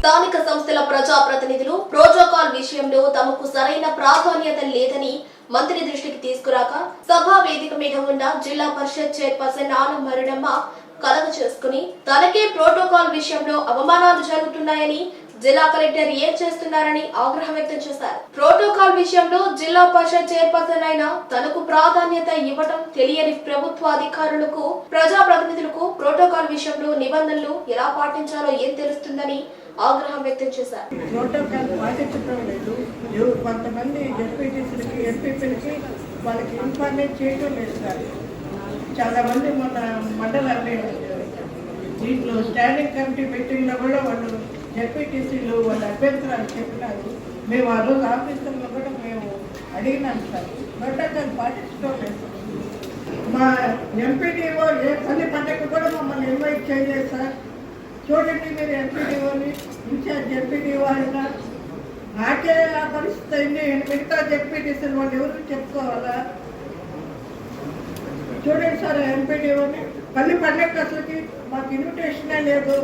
స్థానిక సంస్థల ప్రజాప్రతినిధులు ప్రోటోకాల్ విషయంలో తమకు సరైన ప్రాధాన్యత లేదని మంత్రి దృష్టికి తీసుకురాక సభా వేదిక మీద ఉన్న జిల్లా పరిషత్ చైర్పర్సన్ ఆనం మరుడమ్మ కలగ చేసుకుని తనకే ప్రోటోకాల్ విషయంలో అవమానాలు జరుగుతున్నాయని జిల్లా కలెక్టర్ ఏం చేస్తున్నారని ఆగ్రహం వ్యక్తం చేశారు. ప్రోటోకాల్ విషయంలో జిల్లా పరిషత్ చైర్పర్సన్ అయిన తనకు ప్రాధాన్యత ఇవ్వడం తెలియని ప్రభుత్వ అధికారులకు ప్రజాప్రతినిధులకు ప్రోటోకాల్ విషయంలో నిబంధనలు ఎలా పాటించాలో ఏం తెలుస్తుందని ఆగ్రహం వ్యక్తం చేశారు. ప్రోటోకాల్ పాటించడం లేదు. కొంతమంది జెడ్పీటీసీలకి ఎంపీపీలకి వాళ్ళకి ఇన్ఫార్మేట్ చేయడం లేదు సార్. చాలా మంది మొన్న మండలాన్ని దీంట్లో స్టాండింగ్ కమిటీ మీటింగ్లో కూడా వాళ్ళు జెడ్పీటీసీలు వాళ్ళ అభ్యంతరాలు చెప్పినారు. మేము ఆ రోజు ఆఫీసర్లో కూడా మేము అడిగినాం సార్. ప్రోటోకాల్ పాటించడం లేదు. మా ఎంపీడీఓ ఏ పని పండగ కూడా మమ్మల్ని ఇన్వైట్ చేయలేదు సార్. చూడండి మీరు ఎంపీడీఓని ఇన్ఛార్జ్ ఎంపీడీఓ అయినా నాకే ఆ పరిస్థితి అయింది. మిగతా జెడ్పీటీసీలు వాళ్ళు ఎవరు చెప్పుకోవాలా? చూడండి సార్, ఎంపీడీఓని పల్లి పండగ అసలుకి మాకు ఇన్విటేషనే లేదు.